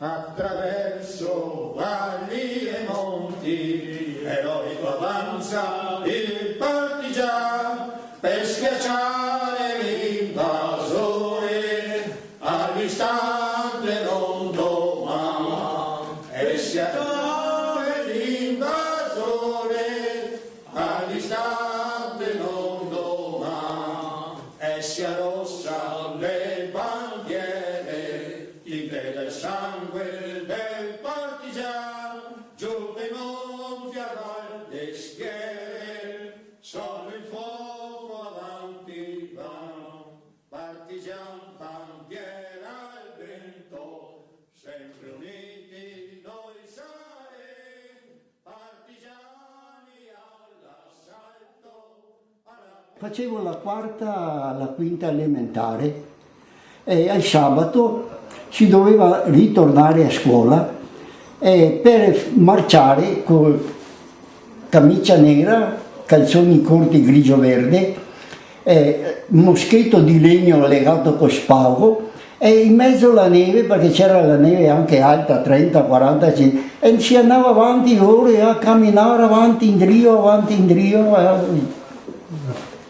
attraverso valli e monti, eroico avanza il partigiano per schiacciare l'invasore, all'istante non domani, e schiacciare l'invasore, all'istante non domani, e sia rossa le bandiere, tinte del sangue del partigiano, giù dei monti a valle schiere, solo il fuoco avanti va, partigian bandiera al vento, sempre uniti noi saremo, partigiani all'assalto. Facevo la quarta, la quinta elementare e al sabato si doveva ritornare a scuola per marciare con camicia nera, calzoni corti grigio-verde, moschetto di legno legato con spago e in mezzo alla neve, perché c'era la neve anche alta, 30-40 cm, e si andava avanti ore a camminare avanti indietro.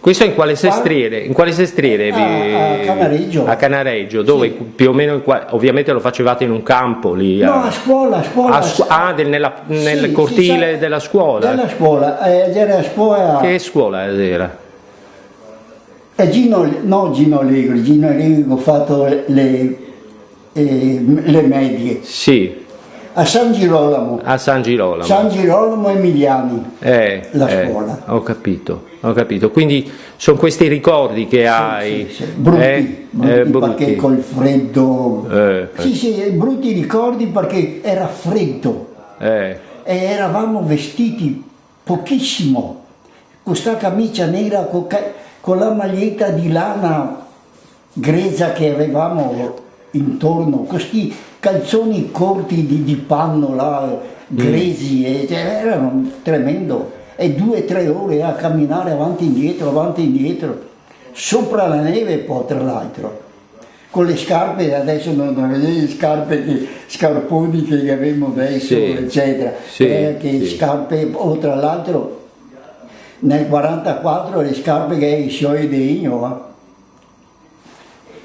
Questo in quale sestriere? In quale sestriere? A Canareggio. A Canareggio, dove sì. Più o meno, ovviamente lo facevate in un campo lì? No, a scuola. Nel cortile della scuola? Della scuola, era a scuola. Che scuola era? Gino Allegri, ho fatto le medie. Sì. A San Girolamo. A San Girolamo. San Girolamo Emiliani, la scuola. Ho capito. Quindi sono questi ricordi che hai. Sì. Brutti, perché col freddo. Sì, brutti ricordi perché era freddo. E eravamo vestiti pochissimo. Con sta camicia nera, con la maglietta di lana grezza che avevamo intorno, questi calzoni corti di panno là, grezzi, erano tremendo, e 2-3 ore a camminare avanti e indietro, sopra la neve poi tra l'altro, con le scarpe, adesso non vedete le scarponi che avevamo adesso, eccetera, scarpe, tra l'altro nel 44 le scarpe che i suoi di legno,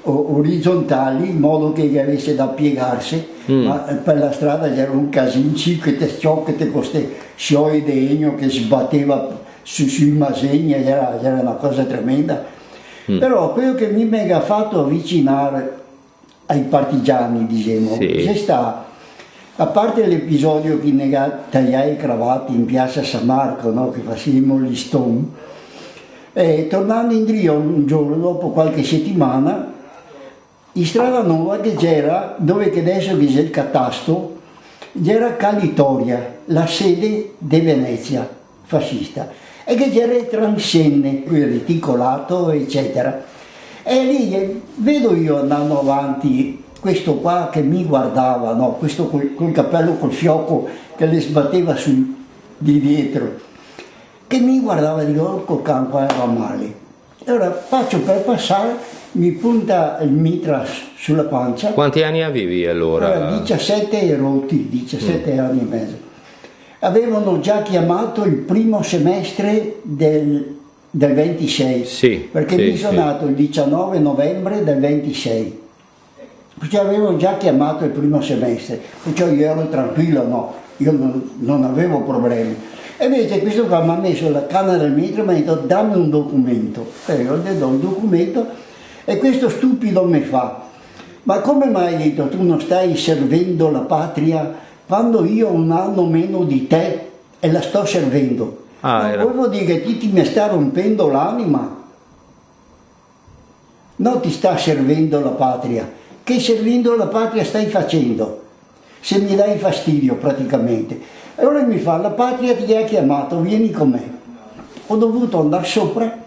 orizzontali, in modo che avesse da piegarsi, ma per la strada c'era un casino, con queste scioglie di legno che sbatteva sui masegni, era una cosa tremenda. Però quello che mi ha fatto avvicinare ai partigiani, diciamo, c'è sta, a parte l'episodio che tagliai i cravati in piazza San Marco, no, che facevamo gli stone, tornando indietro un giorno, dopo qualche settimana, in strada nuova che c'era, dove che adesso c'è il catasto, c'era Calitoria, la sede di Venezia fascista, e che c'era il transenne, il reticolato, eccetera. E lì vedo io andando avanti questo qua che mi guardava, no? Questo col cappello col fiocco che le sbatteva di dietro, che mi guardava e dico, orco can, qua va male. Allora faccio per passare, mi punta il mitra sulla pancia. Quanti anni avevi allora? 17 e rotti, 17 anni e mezzo. Avevano già chiamato il primo semestre del 26, perché mi sono nato il 19 novembre del 26. Perciò avevano già chiamato il primo semestre, perciò io ero tranquillo, no, io non avevo problemi. E invece questo qua mi ha messo la canna del mitra e mi ha detto dammi un documento. E io gli do il documento e questo stupido mi fa, ma come mai hai detto tu non stai servendo la patria quando io ho un anno meno di te e la sto servendo? Volevo dire che ti mi sta rompendo l'anima, non ti sta servendo la patria. Che servendo la patria stai facendo? Se mi dai fastidio praticamente. E allora mi fa, la patria ti ha chiamato, vieni con me. Ho dovuto andare sopra,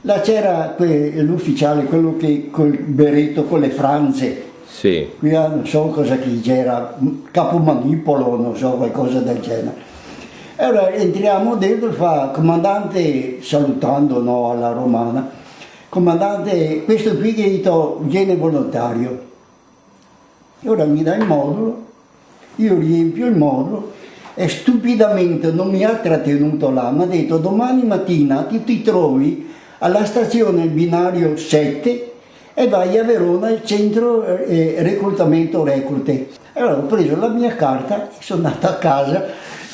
là c'era l'ufficiale, quello che col berretto, con le franze. Qui non so cosa che c'era, capomanipolo, non so, qualcosa del genere. E allora entriamo dentro e fa, comandante, salutando no, alla romana, comandante, questo qui che ha detto viene volontario. E ora mi dà il modulo io riempio il modo e stupidamente non mi ha trattenuto là, mi ha detto domani mattina ti trovi alla stazione binario 7 e vai a Verona, il centro reclutamento reclute. Allora ho preso la mia carta e sono andato a casa.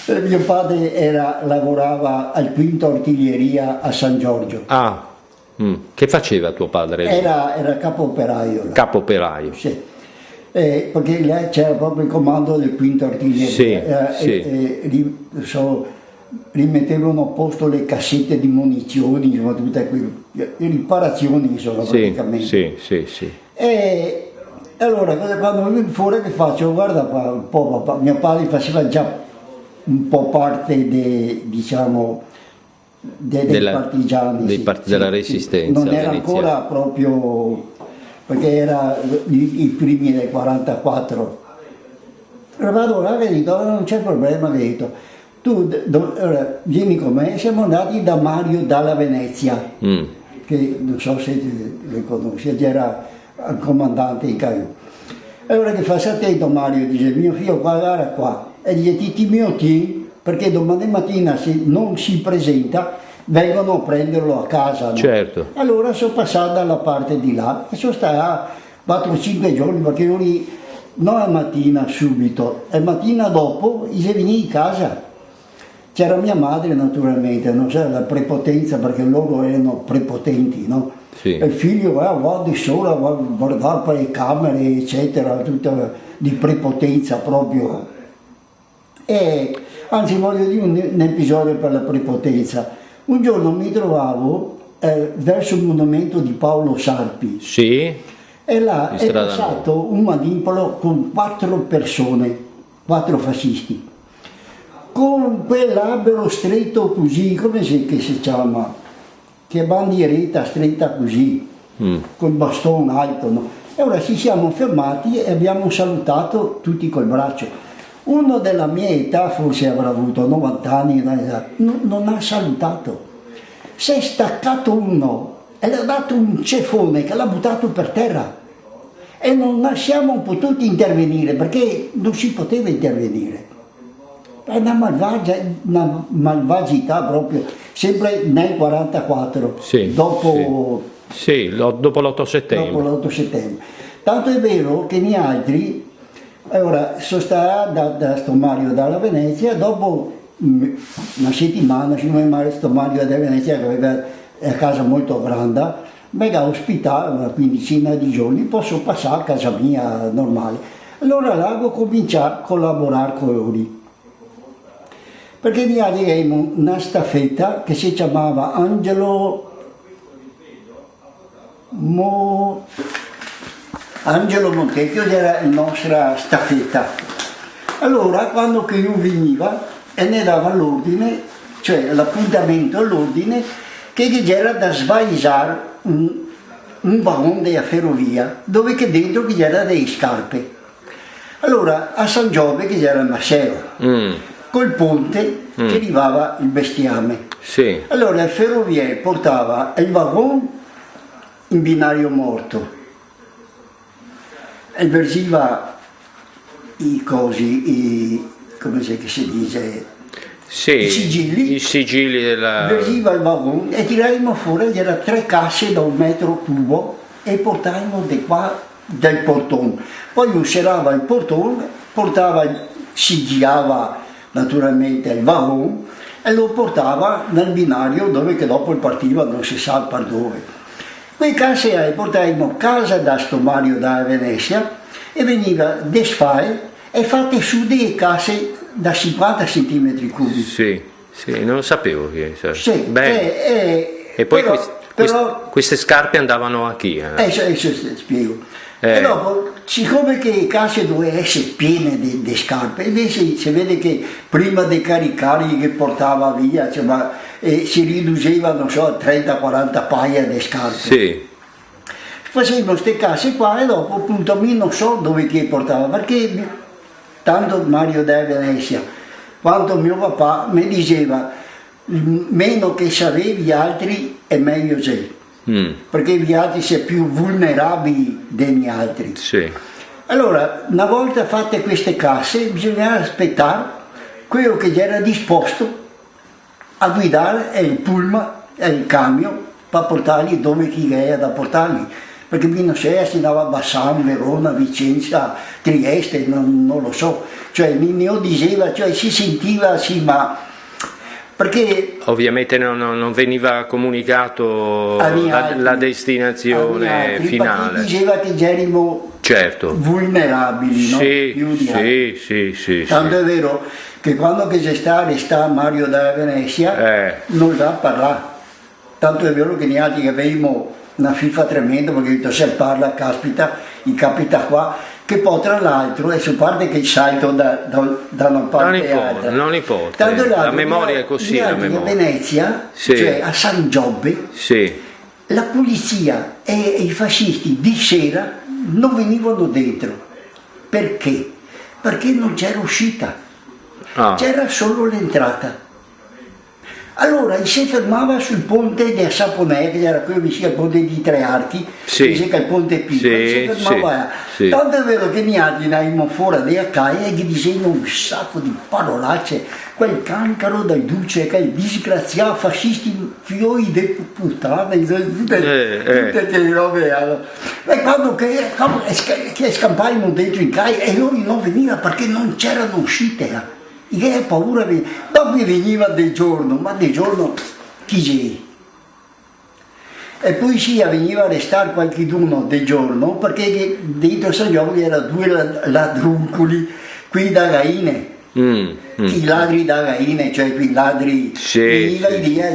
Mio padre lavorava al quinto artiglieria a San Giorgio. Ah, che faceva tuo padre? Era capo operaio. Capo operaio. Sì. Perché là c'era proprio il comando del quinto artiglieria. Sì. Rimettevano a posto le cassette di munizioni, insomma, tutte quelle riparazioni, insomma, praticamente. Sì. E allora quando vengo fuori che faccio? Guarda qua, un po' papà, mio padre faceva già un po' parte dei partigiani, della resistenza. Non era ancora proprio, perché era i primi del 44. Allora vado là e dico, non c'è problema, che dico, tu vieni con me, siamo andati da Mario dalla Venezia, che non so se le conosci, era il comandante in Caio. Allora che fa, stai attento Mario, dice, mio figlio guarda qua, e dice ti mio ti, perché domani mattina se non si presenta vengono a prenderlo a casa, no? Certo. Allora sono passato dalla parte di là e sono stato 4-5 giorni, perché io lì non la mattina subito, la mattina dopo io venivo in casa. C'era mia madre naturalmente, non c'era la prepotenza, perché loro erano prepotenti, no? Sì. E il figlio va di sola, va a guardare per le camere, eccetera, tutta di prepotenza proprio. E anzi voglio dire un episodio per la prepotenza. Un giorno mi trovavo verso il monumento di Paolo Sarpi. Sì. E là è passato un manipolo con 4 persone, 4 fascisti, con quell'albero stretto così, come si chiama? Che bandieretta stretta così, col bastone alto, no? E ora ci siamo fermati e abbiamo salutato tutti col braccio. Uno della mia età, forse avrà avuto 90 anni, non ha salutato. Si è staccato uno e le ha dato un ceffone che l'ha buttato per terra. E non siamo potuti intervenire, perché non si poteva intervenire. È una malvagità proprio, sempre nel 44, dopo l'8 settembre. Dopo l'8 settembre. Tanto è vero che gli altri, ora sono stato da sto Mario dalla Venezia, dopo una settimana, sto Mario da Venezia, che aveva una casa molto grande, mi ha ospitato una quindicina di giorni, posso passare a casa mia normale. Allora là ho cominciato a collaborare con loro. Perché noi avevamo una staffetta che si chiamava Angelo Montecchio, era la nostra staffetta. Allora quando che io veniva e ne dava l'ordine, cioè l'appuntamento all'ordine, che c'era da svaisare un vagone della ferrovia, dove che dentro c'era delle scarpe. Allora a San Giove che c'era il Masseo. Col ponte che arrivava il bestiame. Sì. Allora il ferroviere portava il vagone in binario morto e versiva i cosi, come si dice? Sì, i sigilli della... Versiva il vagone e tiravamo fuori, c'era 3 casse da 1 metro cubo e portavamo di qua del portone. Poi uscerava il portone, sigillava naturalmente il vagone e lo portava nel binario dove che dopo partiva non si sa per dove. Quei casse portavamo a casa da sto Mario da Venezia e veniva desfatte e fatte su delle casse da 50 cm cubi. Sì, non lo sapevo che... Sì, e poi queste scarpe andavano a chi? Spiego. E dopo, siccome che le casse dovevano essere piene di scarpe, invece si vede che prima di caricarli che portava via, si riduceva, non so, a 30-40 paia di scarpe. Sì. Facevano queste casse qua e dopo appunto non so dove che portava, perché tanto Mario da Venezia quanto mio papà mi diceva meno che sapevi gli altri è meglio sei. Perché gli altri si è più vulnerabili degli altri. Sì. Allora, una volta fatte queste casse, bisognava aspettare quello che era disposto a guidare il pullman e il camion per portarli dove chi era da portarli. Perché non si andava a Bassano, Verona, Vicenza, Trieste, non lo so. Cioè, Mignò diceva, cioè si sentiva sì, ma perché ovviamente non veniva comunicato la destinazione finale. Diceva che eravamo certo vulnerabili, no? Sì. Tanto è vero che quando che c'è sta Mario da Venezia non sa parlare. Tanto è vero che noi altri che avevamo una FIFA tremenda, perché detto, se parla, caspita, gli capita qua, che poi tra l'altro, e su parte che salto da una parte all'altra. Non importa, la memoria è così, la memoria. A Venezia, cioè a San Giobbe, la polizia e i fascisti di sera non venivano dentro. Perché? Perché non c'era uscita, c'era solo l'entrata. Allora si fermava sul ponte di Saponè, che era quello vicino al ponte di Tre Archi, che è il ponte piccolo, si fermava. Tanto è vero che noi andavamo fuori da casa e gli dicevano un sacco di parolacce, quel cancro del duce, quel disgraziato, fascisti, fioi di puttane, tutte quelle robe. E quando che scampavamo dentro in casa e loro non venivano perché non c'erano uscite. Io avevo paura, dopo veniva di giorno, ma di giorno chi c'è? E poi veniva a restare qualcuno di giorno, perché dentro San Giovanni erano due ladruncoli, qui da Gaine, i ladri da Gaine, cioè quei ladri, veniva via,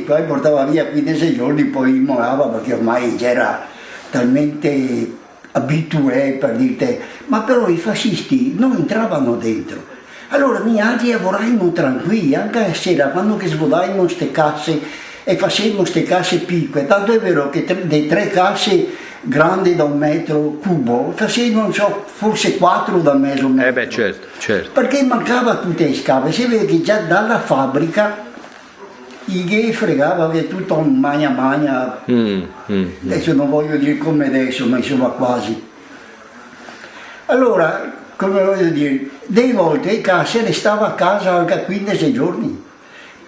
poi portava via 15 giorni, poi morava perché ormai era talmente abitué per dirti, ma però i fascisti non entravano dentro. Allora noi altri lavoravamo tranquilli, anche a sera, quando svodavamo queste casse e facevamo queste casse piccole, tanto è vero che le 3 casse grandi da 1 metro cubo, facevano forse 4 da mezzo metro. Certo. Perché mancava tutte le scave, si vede che già dalla fabbrica i gay fregava che tutto un magna, adesso non voglio dire come adesso, ma insomma quasi. Allora, come voglio dire, delle volte il casse restava a casa anche 15 giorni.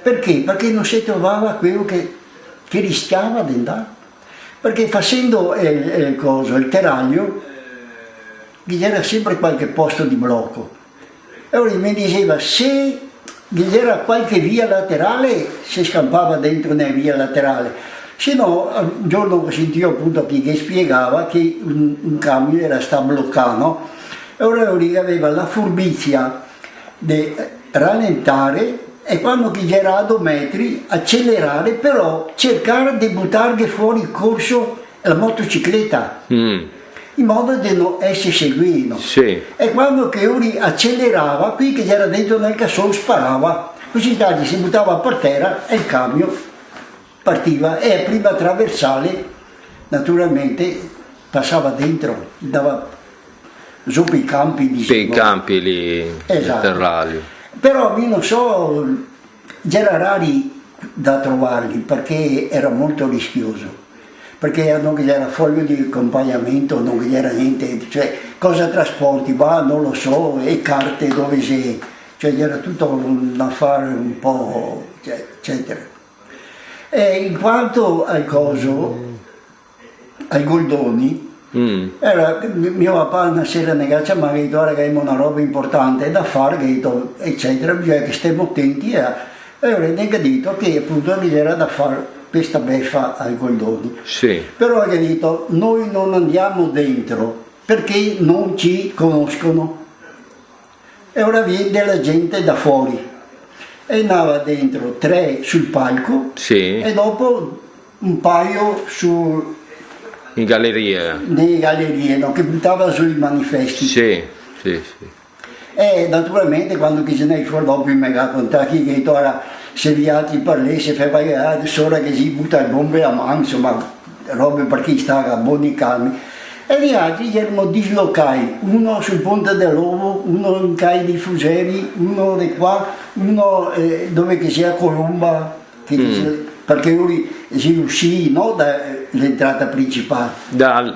Perché? Perché non si trovava quello che rischiava di andare. Perché facendo il teraglio, c'era sempre qualche posto di blocco. E ora mi diceva, se c'era qualche via laterale, si scampava dentro una via laterale. Se no, un giorno sentivo appunto che spiegava che un camion era stato bloccato. E ora aveva la furbizia di rallentare e quando c'era a 2 metri accelerare, però cercare di buttare fuori il corso la motocicletta in modo di non essere seguito. E quando che ora accelerava, qui che era dentro nel cassone sparava, così si buttava per terra e il camion partiva e prima traversale naturalmente passava dentro, dava su per i campi di i campi lì, terrali. Però io non so, era rari da trovarli perché era molto rischioso, perché non c'era foglio di accompagnamento, non c'era niente, cioè cosa trasporti, non lo so, e carte dove sei, cioè era tutto un affare un po', eccetera. E in quanto al coso, ai Goldoni, era mio papà una sera negaccia mi ha detto ora che abbiamo una roba importante da fare, eccetera, bisogna che stiamo attenti e ora ha detto che appunto era da fare questa beffa ai Goldoni. Però ha detto noi non andiamo dentro perché non ci conoscono e ora viene della gente da fuori e andava dentro 3 sul palco e dopo un paio in galleria. Nelle gallerie, no? Che buttava sui manifesti. E naturalmente quando ce ne fuori dopo mi ha raccontato che ora se gli altri parlano, se fa solo che si butta le bombe a mano, insomma, robe perché stava buoni calmi. E gli altri erano dislocati, uno sul ponte dell'Ovo, uno in Cai di Fuseri, uno di qua, uno dove che sia Colomba, perché lui si uscì, no? l'entrata principale. Da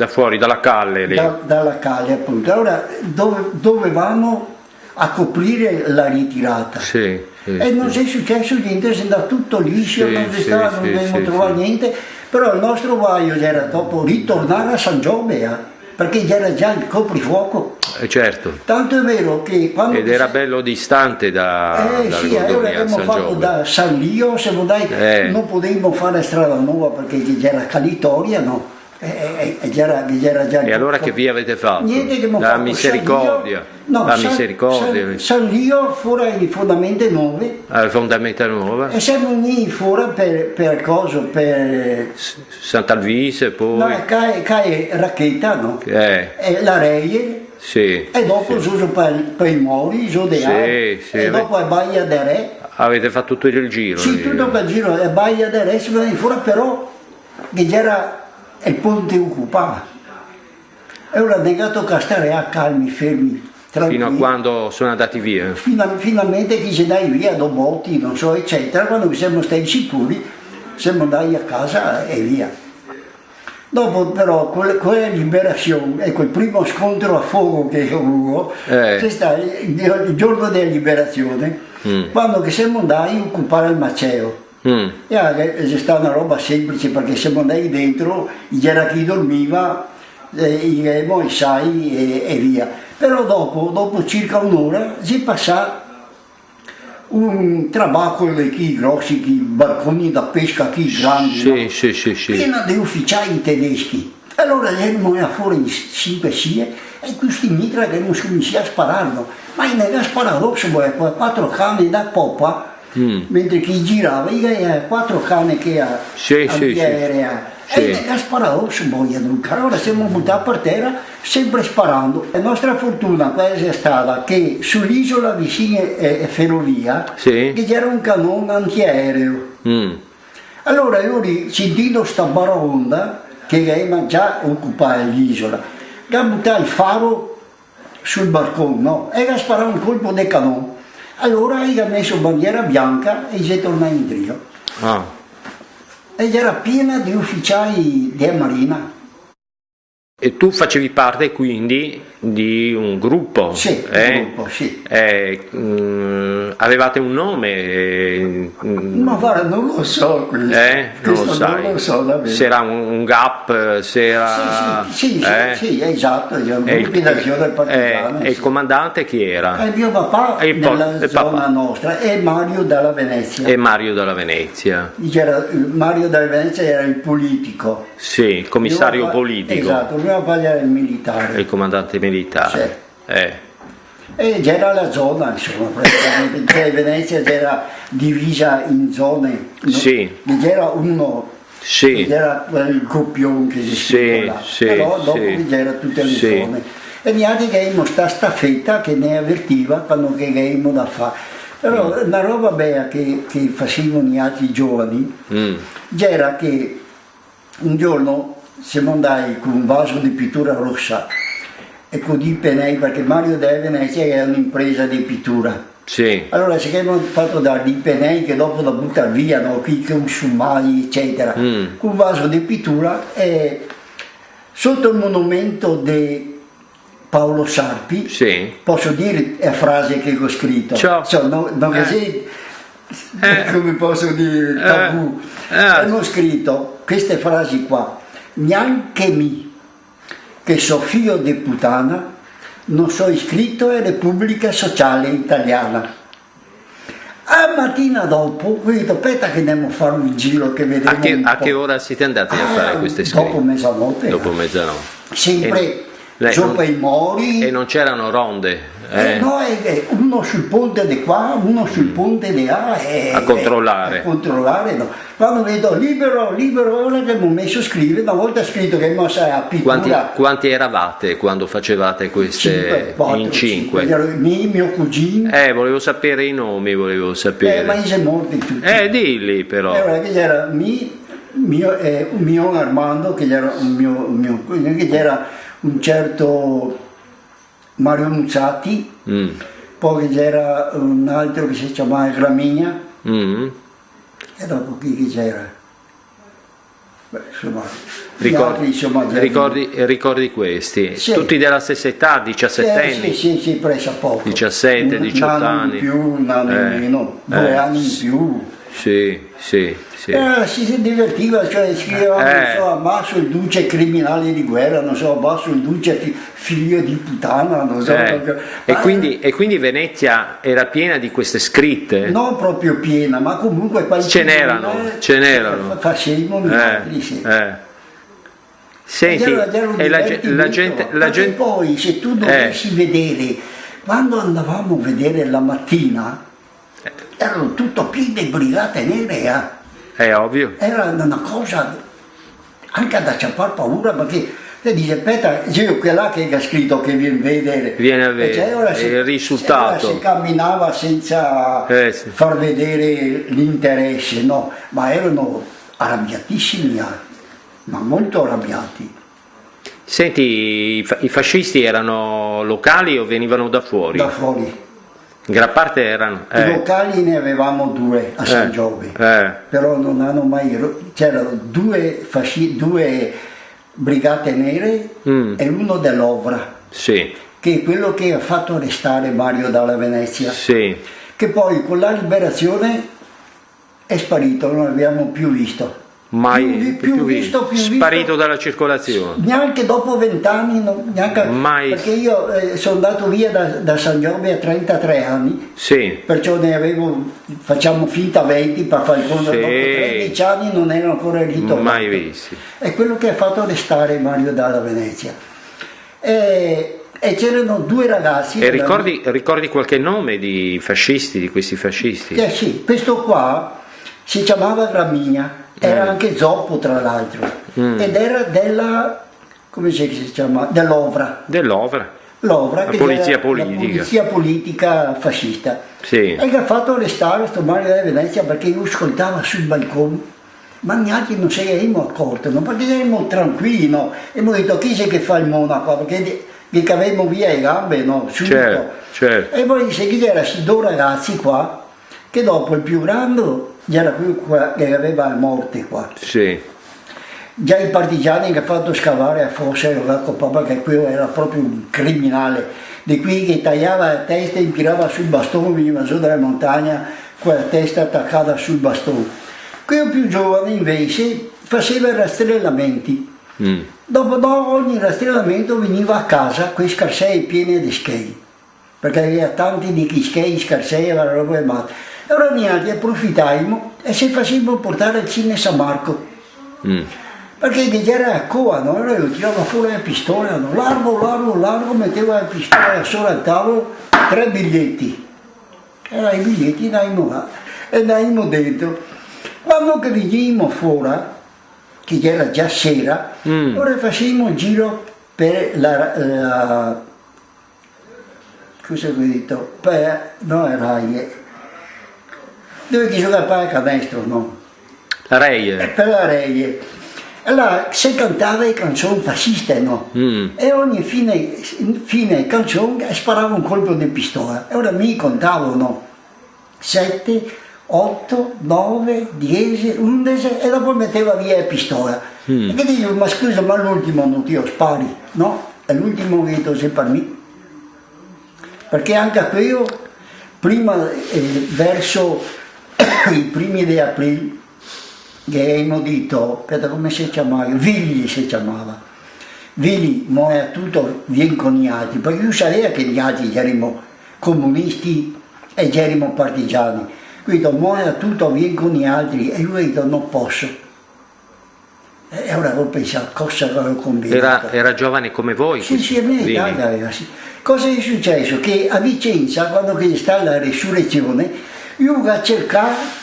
fuori, dalla calle lì. Dalla calle, appunto. Allora dovevamo a coprire la ritirata. Sì, e non è successo niente, si è andato tutto liscio, non dobbiamo trovare niente, però il nostro guaio era dopo ritornare a San Giove, perché c'era già il coprifuoco. Certo. Tanto è vero che quando... Ed era bello distante da sì, allora abbiamo fatto da San Lio, se non potevamo fare strada nuova perché c'era calitoria, no? C'era già e allora che via avete fatto? Niente, che la Misericordia. San Lio fuori di fondamenta nuove. Fondamenta nuova. E siamo venuti fuori per cosa? Per Sant'Alvise poi. No, cae Racchetta, no? E la Reie. Sì. E dopo sì. per i Mori, e dopo a Baia del Re. Avete fatto tutto il giro? Sì, tutto il giro, a Baia del Re siamo venuti fuori, però che c'era il ponte occupato. E ora negato a stare a calmi, fermi, tranquilli. Fino a quando sono andati via? Finalmente che si dai via, do botti, non so, eccetera. Quando siamo stati sicuri, siamo andati a casa e via. Dopo però quella liberazione, ecco il primo scontro a fuoco che ho avuto, c'è stato il giorno della liberazione, quando che siamo andati a occupare il Maceo. E è stata una roba semplice perché siamo andati dentro, c'era chi dormiva, i sai e via. Però dopo circa un'ora si passa un trabacco chi grossi, chi barconi da pesca, chi grandi, pieno di ufficiali tedeschi. Allora erano fuori 5-6 e questi mitra che non si cominciano a sparare, ma ne ha sparato dopo 4 cani da poppa. Mentre chi girava, i 4 cani che ha aerea e ha sparato su boia drucca. Allora siamo buttati per terra sempre sparando. La nostra fortuna questa è stata che sull'isola vicino a ferrovia che c'era un cannone antiaereo. Allora io sentendo sta baraonda che aveva già occupato l'isola, che ha buttato il faro sul barcone, no? E ha sparato un colpo di cannone. Allora gli ha messo bandiera bianca e si è tornato in trio. E era piena di ufficiali della Marina. E tu facevi parte quindi di un gruppo? Sì, un gruppo, sì. Avevate un nome? Ma guarda, non lo so questo. Non lo sai. Non lo so davvero. Se era un GAP, se era... Sì, esatto, era un gruppo d'azione partigiana. E il comandante chi era? Il mio papà nella zona nostra e Mario dalla Venezia. Mario dalla Venezia. Mario dalla Venezia era il politico. Sì, il commissario politico. Esatto, il mio papà era il militare. Il comandante militare. Sì. E c'era la zona, insomma, praticamente Venezia era divisa in zone. C'era uno. C'era il coppione che si scriveva, però dopo c'era tutte le zone. E neanche che abbiamo sta staffetta che ne avvertiva quando che abbiamo da fare. Però una roba bella che facevano gli altri giovani era che un giorno siamo andati con un vaso di pittura rossa e con i penei, perché Mario della Venezia era un'impresa di pittura. Allora ci abbiamo fatto dare dei penei che dopo da buttare via, no? Qui con sumai eccetera, con un vaso di pittura e sotto il monumento di Paolo Sarpi, posso dire la frase che ho scritto, come posso dire, tabù, hanno scritto queste frasi qua: neanche mi che so figlio di puttana non so iscritto alla Repubblica Sociale Italiana. A mattina dopo, quindi aspetta che andiamo a fare un giro che vedremo a che ora siete andati a fare queste scritte? Dopo mezzanotte. Dopo mezzanotte. Sempre sopra i Mori. E non c'erano ronde? No, uno sul ponte di qua, uno sul ponte di là. A controllare. A controllare, no. Quando vedo libero, ora che mi ho messo a scrivere, una volta scritto che mi sa a pittura. Quanti eravate quando facevate queste? 5. Mio cugino. Volevo sapere i nomi, ma sono morti tutti. Dilli però. Che era mio Armando, che era che era un certo Mario Muzzati, poi c'era un altro che si chiamava Gramigna, e dopo chi c'era? Beh, insomma, gli altri, insomma, ricordi questi? Sì. Tutti della stessa età, 17 anni? Sì, presso poco. 17, 18 un anno anni. in più, un anno in meno, 2 anni in più. Sì. Si divertiva, cioè scrivevamo, non so, ammasso il duce criminale di guerra, non so, ammasso il duce figlio di puttana, non so. E quindi Venezia era piena di queste scritte? Non proprio piena, ma comunque ce n'erano. Facevamo gli altri, sì. Senti, e la gente... Poi se tu dovessi vedere, quando andavamo a vedere la mattina, erano tutto piene di brigate nere. È ovvio. Era una cosa anche da far paura, perché lei dice, aspetta, io quella che ha scritto che viene a vedere il risultato. Si camminava senza far vedere l'interesse, no, ma erano arrabbiatissimi, ma molto arrabbiati. Senti, i fascisti erano locali o venivano da fuori? Da fuori. In gran parte erano... I locali ne avevamo 2 a San Giove, però non hanno mai... C'erano 2 brigate nere e uno dell'Ovra, sì, che è quello che ha fatto arrestare Mario Dalla Venezia, sì, che poi con la liberazione è sparito, non l'abbiamo più visto. Più visto. Sparito dalla circolazione. Neanche dopo 20 anni, mai. Perché io sono andato via da San Giove a 33 anni, sì, perciò ne avevo, facciamo finta 20 per fare il conto, sì. Dopo 13 anni non ero ancora ritornato. Mai visti. È quello che ha fatto arrestare Mario Dalla Venezia. E c'erano 2 ragazzi. E ricordi qualche nome di fascisti, di questi fascisti? Sì, questo qua si chiamava Gramigna. Era anche zoppo, tra l'altro, ed era della, come si chiama? Dell'Ovra. L'Ovra, la polizia politica. La polizia politica fascista. Sì. E che ha fatto arrestare questo Mario della Venezia perché io ascoltava sul balcone, ma neanche non ci eravamo accorti, no? Perché eravamo tranquilli, no? E abbiamo detto chi c'è che fa il monaco, perché che cavevamo via le gambe, no? Subito. Certo. E poi c'erano questi 2 ragazzi qua, che dopo il più grande era quello che aveva la morte qua. Sì. Già i partigiani che hanno fatto scavare a fossa perché quello era proprio un criminale, di qui che tagliava la testa e tirava sul bastone, veniva giù dalla montagna con la testa attaccata sul bastone. Quello più giovane invece faceva i rastrellamenti. Dopo ogni rastrellamento veniva a casa con i scarsei pieni di schei, perché aveva tanti di schei, scarsei, aveva roba e matte. Allora noi approfittammo e ci facevamo portare al Cine San Marco, perché c'era la coa, no? Allora io tiravo fuori la pistola, no? largo, mettevo la pistola sopra al tavolo, 3 biglietti. E i biglietti andavamo dentro. Quando che venivamo fuori, che era già sera, ora facevamo il giro per cosa ho detto? No, era dove si giocava a canestro, no? La Reie. Per la Reie. Allora si cantava le canzoni fasciste, no? E ogni fine canzone sparava un colpo di pistola. E ora mi contavano 7, 8, 9, 10, 11 e dopo metteva via la pistola. E che dicevo, ma scusa, ma l'ultimo non ti spari, no? È l'ultimo che tu sei per me. Perché anche a quello, prima verso i primi di aprile, che abbiamo detto, aspetta, come si chiamava? Vigli si chiamava. Vigli, ma è tutto bien con gli altri, perché io sapevo che gli altri erano comunisti e erano partigiani. Quindi, ma è tutto bien con gli altri e io ho detto, non posso. E ora ho pensato, cosa avevo combinato? Era giovane come voi? Sì, è vero, sì. Cosa è successo? Che a Vicenza, quando c'è stata la resurrezione, io ho cercato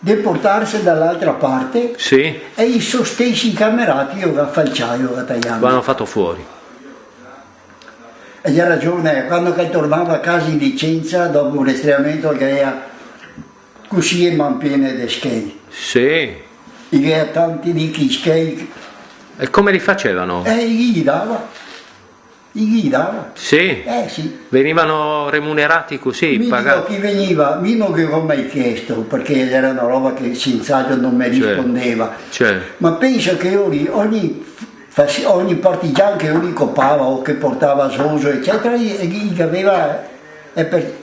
di portarsi dall'altra parte, sì, e i suoi stessi camerati io ho falciato, ho tagliato. L'hanno fatto fuori. E c'era ragione, quando tornava a casa in Vicenza, dopo un restreamento che era così e man piene di schei. Sì. E che era tanti di schei. E come li facevano? E gli dava Gli guidava. Sì? Sì. Venivano remunerati così, Mi dico, pagati? chi veniva, io non avevo mai chiesto, perché era una roba che senz'altro non mi rispondeva. Certo. Ma penso che ogni partigiano che io ricopava o che portava soso, eccetera, gli aveva,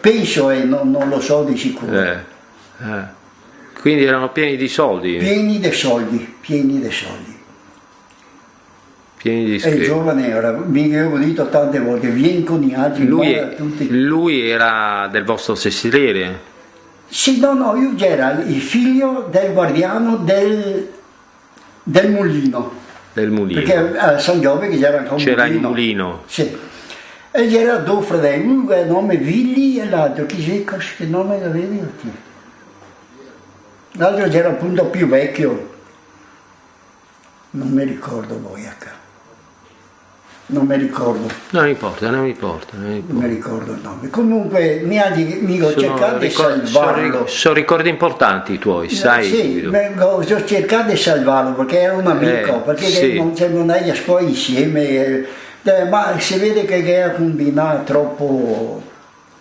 penso, e non lo so di sicuro, Quindi erano pieni di soldi? pieni di soldi, pieni di soldi. Pieni di E il schede. giovane era, mi avevo detto tante volte, vieni con gli altri, guarda tutti. Lui era del vostro sestiere? Sì, no, io ero il figlio del guardiano del mulino. Del mulino? Perché a San Giove che c'era anche un mulino. C'era il mulino? Sì. E c'era due fratelli, uno che nome Villi e l'altro, che nome l'avevi? L'altro c'era appunto più vecchio, non mi ricordo poi ecco. Non mi ricordo. Non importa. Non mi ricordo il nome. Comunque mi ho cercato di salvarlo. Sono ricordi importanti i tuoi, sai? Sì, ho cercato di salvarlo perché era un amico, perché sì. non è a scuola insieme, ma si vede che era combinato troppo.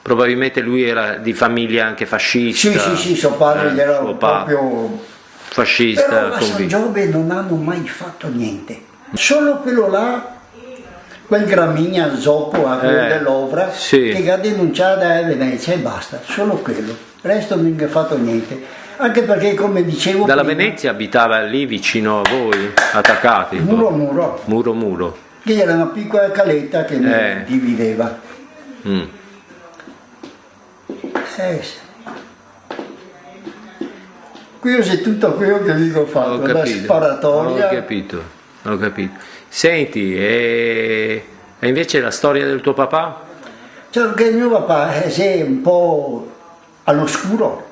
Probabilmente lui era di famiglia anche fascista. Sì, suo padre era proprio fascista. Però a San Giove non hanno mai fatto niente. Solo quello là, quel Gramigna Zoppo a quello dell'Ovra, che ha denunciato a Venezia e basta, solo quello. Il resto non ha fatto niente. Anche perché, come dicevo dalla prima, Venezia abitava lì vicino a voi, attaccati? Muro. Che era una piccola caletta che mi divideva. Sì. Questo è tutto quello che vi ho fatto, la sparatoria. Ho capito. Senti, e invece la storia del tuo papà? Cioè, che mio papà è un po' all'oscuro,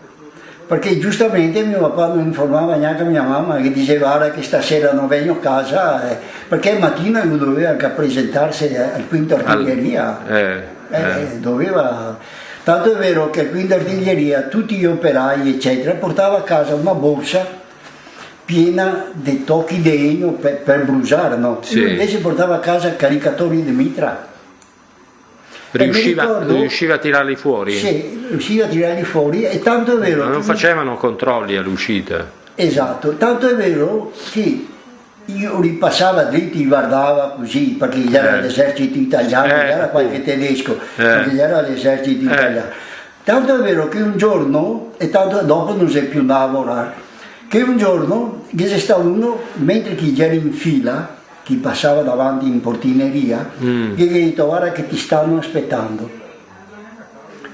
perché giustamente mio papà non informava neanche mia mamma, che diceva guarda che stasera non vengo a casa, perché mattina lui doveva anche presentarsi al quinto artiglieria. Doveva. Tanto è vero che al quinto artiglieria tutti gli operai eccetera portava a casa una borsa piena di tocchi di legno per bruciare, no? Sì. Lui invece portava a casa caricatori di mitra. Riusciva a tirarli fuori? Sì, riusciva a tirarli fuori, e tanto è vero. Ma non facevano controlli all'uscita? Esatto, tanto è vero che io ripassava dritti, guardava così, perché era l'esercito italiano, era qualche tedesco, perché era l'esercito italiano. Tanto è vero che un giorno, e tanto dopo non si è più andato a lavorare, che un giorno c'è stato uno, mentre chi era in fila, chi passava davanti in portineria, che gli ha detto guarda che ti stanno aspettando.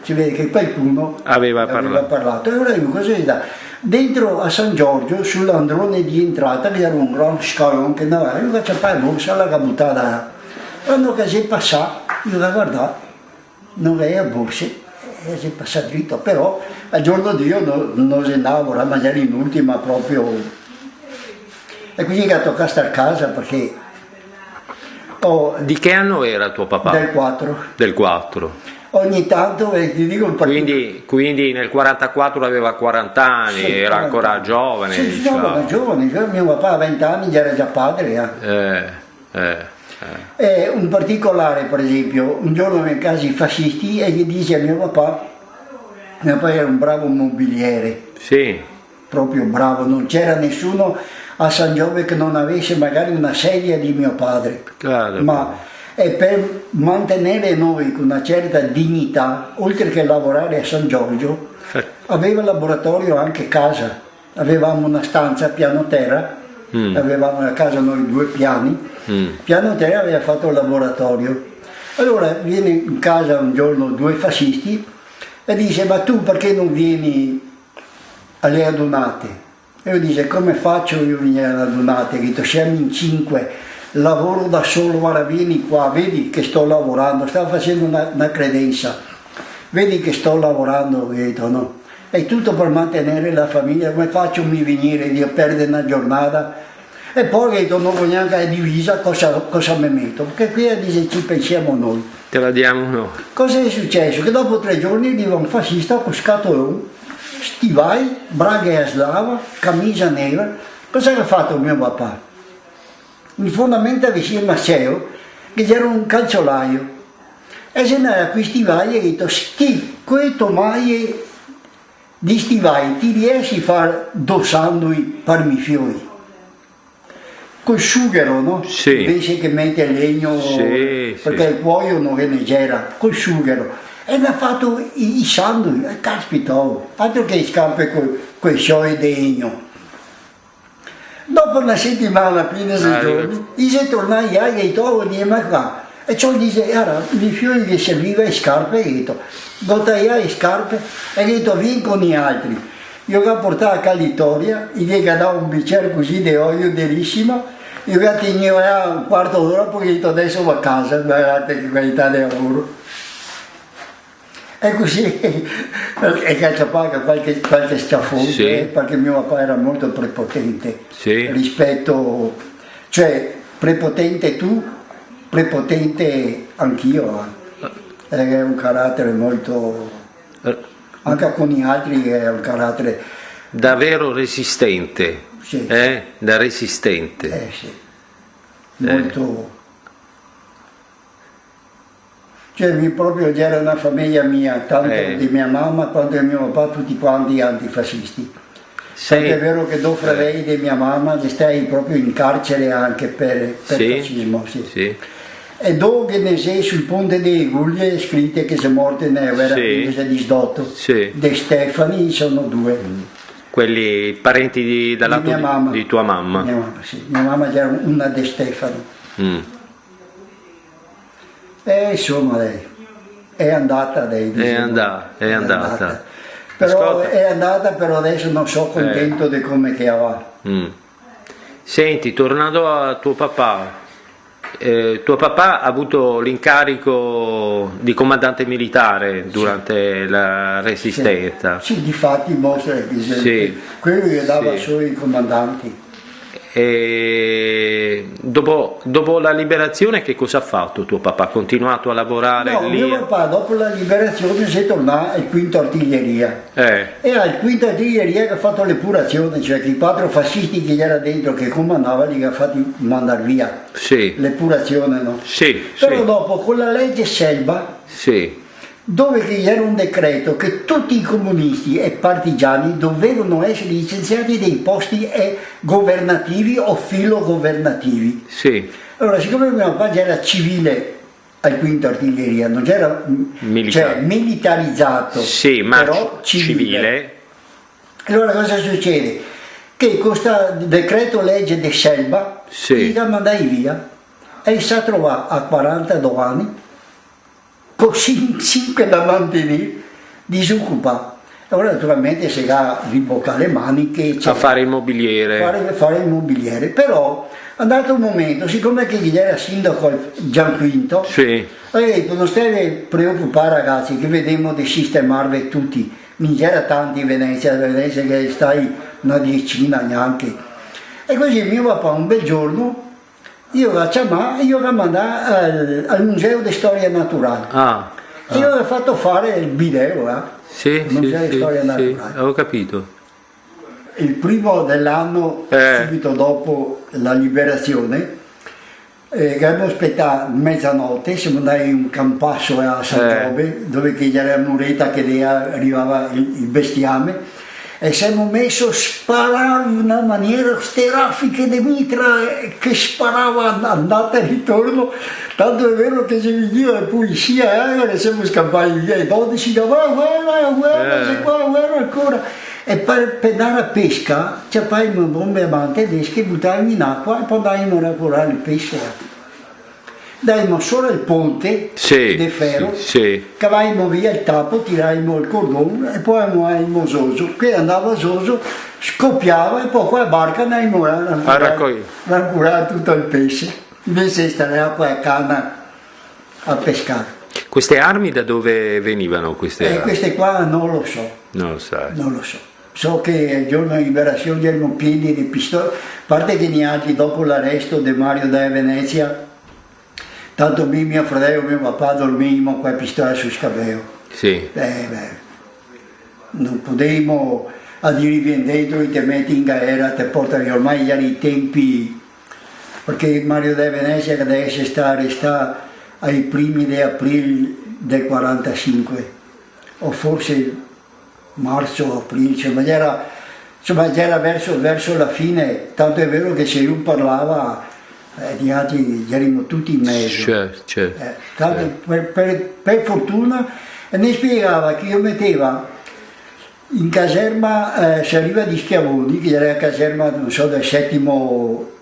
Si vede che qualcuno aveva parlato. E ora io cosa è da? Dentro a San Giorgio, sull'androne di entrata, c'era un gran scalone che andava, io faccio fare borsa, l'ha buttata. Quando che si è passato, io l'ho guardato, non aveva borse, e si è passato dritto, però al giorno di io non si andava a lavorare, magari in ultima proprio. E quindi che ha toccato stare a casa perché. Di che anno era tuo papà? Del 4. Del 4. Ogni tanto ti dico quindi nel 44 aveva 40 anni, sì, era ancora giovane. Sì, diciamo. era giovane, mio papà a 20 anni già era già padre. E un particolare, per esempio, un giorno in casa i fascisti e gli dice a mio papà era un bravo mobiliere. Sì. Proprio bravo, non c'era nessuno a San Giove che non avesse magari una sedia di mio padre. Claro. Ma e per mantenere noi con una certa dignità, oltre che lavorare a San Giorgio, aveva il laboratorio anche a casa. Avevamo una stanza a piano terra, avevamo a casa noi 2 piani, piano terra aveva fatto il laboratorio. Allora viene in casa un giorno 2 fascisti e dice ma tu perché non vieni alle adunate? E io dice come faccio io a venire alle adunate? Dico siamo in 5. Lavoro da solo, guarda vieni qua, vedi che sto lavorando, stavo facendo una credenza, vedi che sto lavorando, ho detto no, è tutto per mantenere la famiglia, come faccio a mi venire di perdere una giornata? E poi ho detto non voglio neanche la divisa, cosa mi metto? Perché qui dice ci pensiamo noi. Te la diamo noi. Cosa è successo? Che dopo 3 giorni arriva un fascista con scatolone, stivai, braghe a slava, camicia nera, cosa ha fatto mio papà? In fondamento vicino al Maceo che c'era un calzolaio. E se ne era qui stivali e ha detto, questo mai di stivali ti riesci a fare 2 sandui per mi fiori? Col sughero, no? Sì. Invece che mette il legno, Sì, perché sì. il cuoio non ne c'era, col sughero. E mi ha fatto i sandui, caspita, altro che scarpe con i scioi di legno. Dopo una settimana, appena 6 giorni, si tornai e ha detto, oh, ma qua. E ciò dice, era, mi fiori che serviva le scarpe, e ha detto, gottaia le scarpe, e ha detto, vieni con gli altri. Io ho portato a Calitoria, gli ho dato un bicchiere così di olio derissimo, io ho tenuto un quarto d'ora, poi ho detto, adesso va a casa, guardate che qualità di lavoro. E così, e cacciapaga qualche schiaffone, Sì. perché mio papà era molto prepotente Sì. rispetto, cioè prepotente tu, prepotente anch'io. È un carattere molto, anche con gli altri è un carattere, Davvero resistente. sì, Da resistente. sì, molto. Cioè proprio c'era una famiglia mia, tanto di mia mamma quanto di mio papà, tutti quanti antifascisti. Perché è vero che dopo lei di mia mamma stai proprio in carcere anche per fascismo. Sì. Sì. E dopo che ne sei sul ponte delle Guglie scritte che sono morte ne era di sdotto. Sì. De Stefani sono 2. Quelli parenti dal lato mia mamma. di tua mamma. Mia mamma, sì. Mia mamma c'era una De Stefani. E insomma lei è andata lei. È andata. Però Ascolta. è andata, però adesso non sono contento di come che va. Senti, tornando a tuo papà ha avuto l'incarico di comandante militare durante la Resistenza. Sì, difatti mostra che Sì. quello che dava solo i comandanti. E dopo la liberazione che cosa ha fatto tuo papà? Ha continuato a lavorare No, lì? mio papà dopo la liberazione si è tornato al quinto artiglieria. E al quinto artiglieria che ha fatto l'epurazione, cioè che i 4 fascisti che era dentro che comandava li ha fatti mandare via. Sì. L'epurazione, no? Sì. Però dopo con la legge Selva, Sì. dove era un decreto che tutti i comunisti e partigiani dovevano essere licenziati dei posti governativi o filogovernativi. Sì. Allora, siccome mio papà già era civile al quinto artiglieria, non era cioè, militarizzato, sì, ma però civile. Allora cosa succede? Che con questo decreto legge di Selva li mandai via e si trova a 42 anni con 5 da mantenere, disoccupato. Allora naturalmente si va a riboccare le maniche, a fare il mobiliere. Fare il mobiliere, però è andato un momento, siccome che gli era sindaco Gianquinto, ha detto non stai preoccupare ragazzi che vediamo di sistemarvi tutti, non c'era tanti in Venezia che stai una decina neanche. E così mio papà un bel giorno io la chiamai, io la mandai al Museo di Storia Naturale. E io ho fatto fare il video, Museo di Storia Naturale. Ho capito. Il primo dell'anno, subito dopo la liberazione, che abbiamo aspettato mezzanotte, siamo andati in un campasso a San Giove, dove c'era la muretta che arrivava il bestiame, e siamo messi a sparare in una maniera steraffica di mitra che sparava andata e ritorno, tanto è vero che se veniva la polizia e siamo scappati via, i 12 guarda ancora. E per andare a pesca c'avevamo bombe avanti tedesche, buttavamo in acqua e poi andavamo a lavorare il pesce. Davamo solo il ponte di ferro, cavavamo via il tappo, tiravamo il cordone e poi andavamo a Soso. Qui andava a Soso, scoppiava e poi con la barca andavamo a raccogliere tutto il pesce, invece di stare acqua e canna a pescare. Queste armi da dove venivano? Queste qua non lo so. Non lo sai. Non lo so. So che il giorno di liberazione c'erano pieni di pistole, a parte che neanche dopo l'arresto di Mario da Venezia, tanto mio fratello e mio papà dormivano con la pistola sul scabeo. Sì. Non potevamo a dire dentro e ti metti in galera, ti portano ormai erano i tempi perché Mario De Venezia che adesso sta arrestato ai primi di aprile del 45, o forse marzo o aprile, insomma era verso la fine, tanto è vero che se lui parlava di altri erano tutti in mezzo. Certo. Tanto per fortuna ne spiegava che io metteva in caserma, si arriva di Schiavoni, che era la caserma, non so, del settimo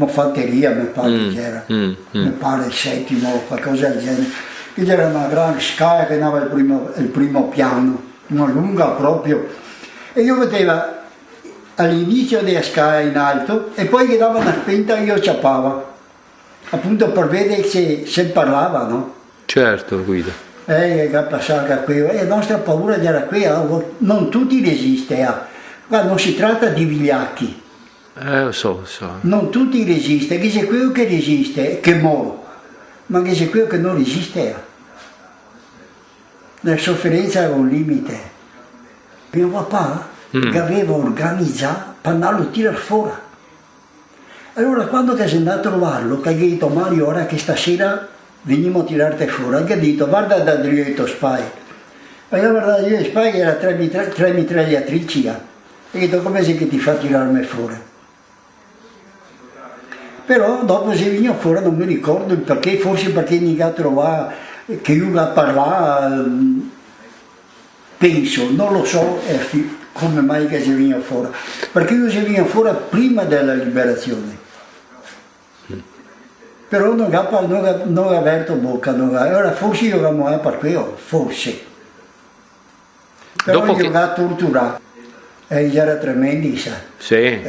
fanteria, mi pare che era, mi pare il settimo, qualcosa del genere, che c'era una grande scala che andava il primo piano, una lunga proprio, e io metteva all'inizio della scala in alto e poi che dava una spenta e io ciappava, appunto per vedere se parlava, no? Certo, Guido. Che passava qui, la nostra paura era qui, non tutti resistono, guarda, non si tratta di vigliacchi. Lo so. Non tutti resistono, che c'è quello che resiste, che muore, ma che c'è quello che non resiste. La sofferenza ha un limite. Mio papà che aveva organizzato per andarlo a tirare fuori. Allora quando che si è andato a trovarlo, che gli ha detto Mario, ora che stasera veniamo a tirarti fuori, che ha detto guarda da dietro spy. E io guardavo dietro spy che era tre mitragliatrici, e ha detto come sei che ti fa tirarmi fuori? Però dopo se veniva fuori non mi ricordo il perché, forse perché mi ha trovato che io a parlare, penso, non lo so come mai che si veniva fuori, perché io si veniva fuori prima della liberazione, però non ha aperto bocca, ora forse io avevo per quello, forse, però Dopo io ho torturato, e era tremendi, sa, Sì.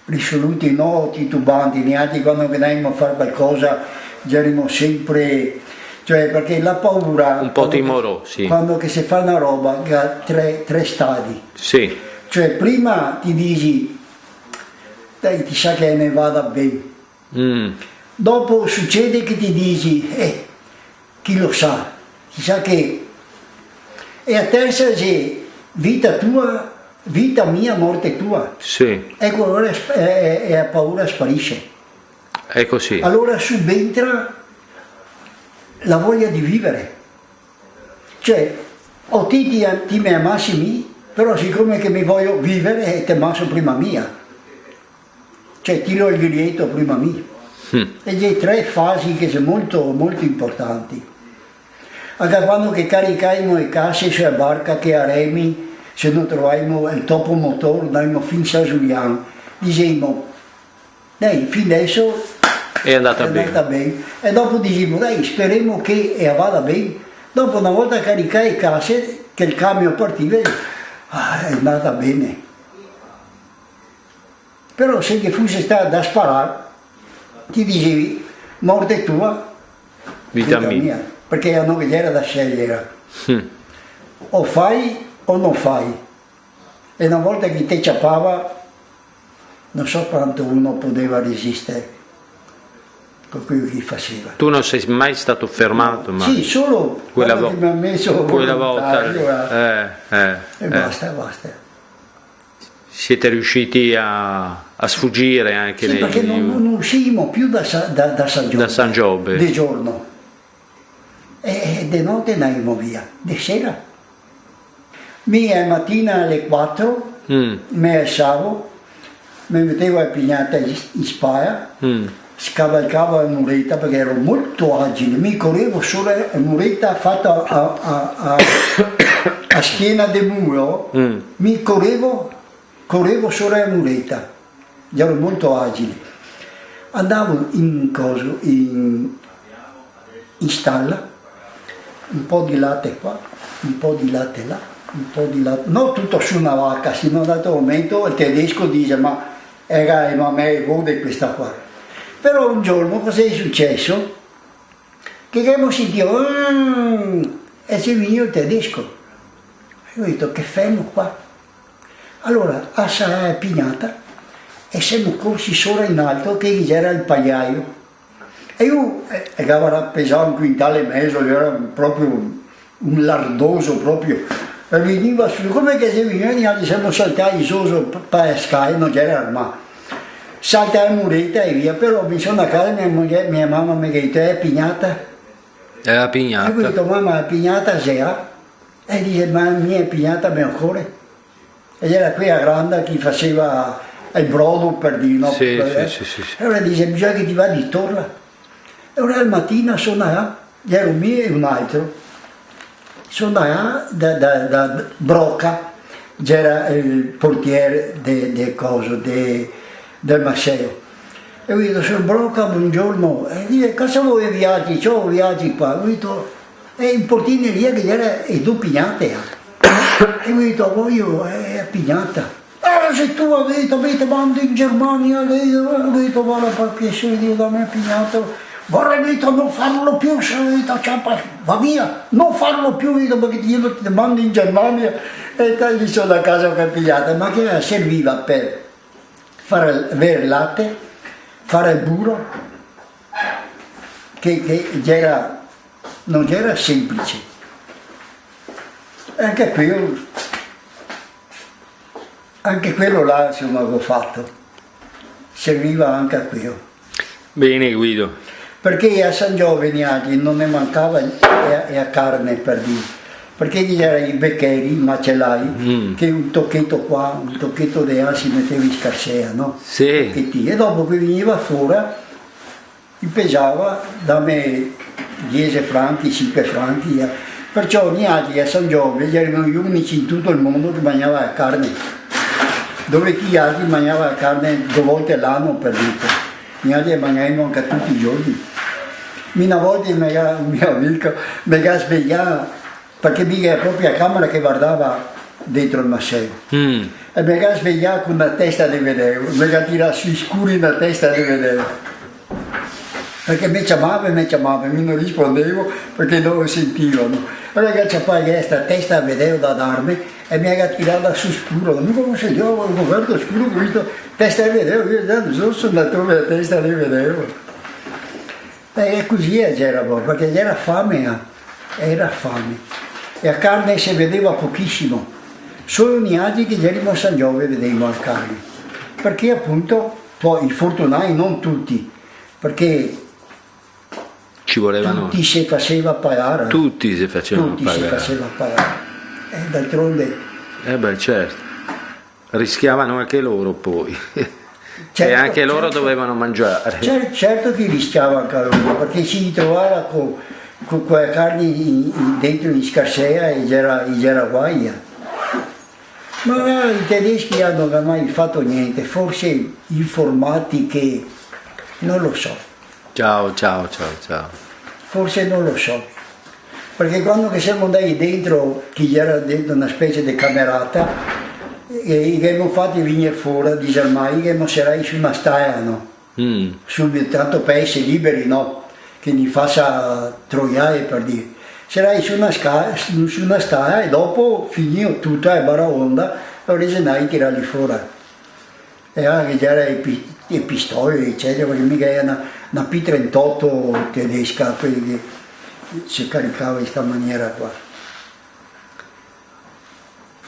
risoluti, no titubanti, neanche quando venivamo a fare qualcosa, eravamo sempre, cioè perché la paura... Un po' timorosi. Quando che si fa una roba che ha tre stadi. Sì. Cioè prima ti dici, dai ti sa che ne vada bene. Dopo succede che ti dici, chi lo sa, ti sa che... E a terza c'è vita tua, vita mia, morte tua. Sì. Ecco, allora la paura sparisce. È così. Allora subentra la voglia di vivere. Cioè, o ti mi amassi me, però siccome che mi voglio vivere, ti amasso prima mia. Cioè, tiro il biglietto prima mia. E c'è tre fasi che sono molto, molto importanti. Anche quando che caricavamo le casse sulla barca che a remi, se non trovavamo il topo motore, andavamo fin a Giuliano, dicevamo, dai, fin adesso È andata bene. E dopo dicevamo, dai, speriamo che vada bene. Dopo una volta caricare le casse, che il camion partiva, è andata bene. Però se che fosse stato da sparare, ti dicevi, morte tua, Vita mia. Perché non era da scegliere. O fai o non fai. E una volta che ti ciappava, non so quanto uno poteva resistere con quello che faceva. Tu non sei mai stato fermato? Ma... Sì, solo quella che mi ha messo quella volta. E basta. Siete riusciti a sfuggire anche Sì, perché non uscivamo più da San Giobbe. Da San Giobbe. Di giorno. E di notte andavamo via, di sera. Mia mattina alle 4 mi alzavo, mi mettevo a pignata in spalla, scavalcavo la muretta perché ero molto agile, mi correvo sulla muretta fatta a schiena del muro, mi correvo sulla muretta, ero molto agile. Andavo in stalla, un po' di latte qua, un po' di latte là, un po' di latte, non tutto su una vacca, sino a un dato momento il tedesco dice ma a me vuole questa qua. Però un giorno cosa è successo? Che abbiamo sentito e si veniva il tedesco. E ho detto che fermo qua. Allora a Sarà Pignata e siamo corsi sopra in alto che c'era il pagliaio. E io pesava 1,5 quintali, era proprio un lardoso proprio. E veniva su, come che se venivano, siamo saltati su per pescare, non c'era armato. salta la muretta e via, però mi sono a casa, mia mamma mi ha detto, è pignata? È la E ho pignata. detto, mamma, la pignata c'è? E dice, ma mia pignata mi occorre. E era qui a Granda che faceva il brodo per dire, no? Sì, Per- sì, sì, sì. E allora dice, bisogna che ti va di torla. E ora al mattino sono là, ero mio e un altro. Sono là da Brocca, c'era il portiere del Masseo. E ho detto, sono Brocca, buongiorno. E dice, cosa vuoi viaggi? C'ho viaggi qua. Ho detto, è in portineria che era e tu pignate. E ho detto, voglio, è pignata. Se tu avete mando in Germania, ho detto, guarda per piacere Dio da me pignata. Vorrei detto non farlo più, se ho detto, va via, non farlo più, vedo perché io ti mando in Germania. E gli sono a casa che pigliata, ma che serviva per avere il latte, fare il burro, che non era semplice. Anche quello là insomma avevo fatto, serviva anche a quello. Bene Guido. Perché a San Giovanni non ne mancava e a carne per dire, perché c'erano i beccheri, i macellai, che un tocchetto qua, un tocchetto di là si metteva in scarsea, no? Sì. E dopo che veniva fuori, mi pesava da me 10 franchi, 5 franchi, perciò ogni anno a San Giovanni erano gli unici in tutto il mondo che mangiava la carne, dove chi altri mangiava la carne 2 volte all'anno per dire. Gli altri mangiavano anche tutti i giorni. Una volta un mio amico mi ha svegliato perché mica era proprio la camera che guardava dentro il Masseo. E mi ha svegliato con una testa di vedere, mi ha tirato sui scuri una testa di vedere. Perché mi chiamava, mi non rispondevo perché non lo sentivano. Allora che c'è poi questa testa a vedere da darmi e mi ha tirato su scuro. Non mi sentivo, ho guardato scuro, ho visto testa a vedere, io sono andato per la testa a vedere. E così c'era, perché era fame, era fame. E la carne si vedeva pochissimo. Solo ogni anno che eravamo a San Giove vedevamo la carne. Perché appunto, poi i fortunati, non tutti, perché Ci volevano. tutti si faceva pagare. Tutti si facevano Tutti pagare. si faceva pagare. E d'altronde. Beh, certo. Rischiavano anche loro poi. Certo, e anche loro certo. dovevano mangiare. Certo che rischiava anche loro, perché si ritrovava con quella carne dentro in scarsea e c'era guaia. Ma i tedeschi hanno mai fatto niente, forse informati che non lo so. Ciao. Forse non lo so, perché quando che siamo andati dentro, che era dentro una specie di camerata, e abbiamo fatto venire fuori, dice ormai che non sarai su una staia, no? Subito, tanto per essere liberi, no? Che mi faccia troiare per dire. Sarai su una staia e dopo finì tutta la baraonda e originai tirarli fuori. E anche c'era i pistoli, eccetera, perché mica era una P38 tedesca, quelli che si caricava in questa maniera qua.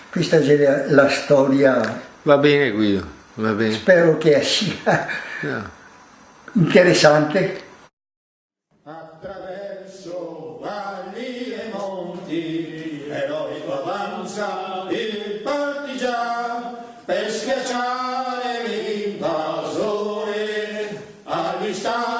Questa è la storia. Va bene Guido, va bene. Spero che sia No. interessante. Attraverso valli e monti, eroico avanza il partigiano per schiacciare l'invasore all'istante.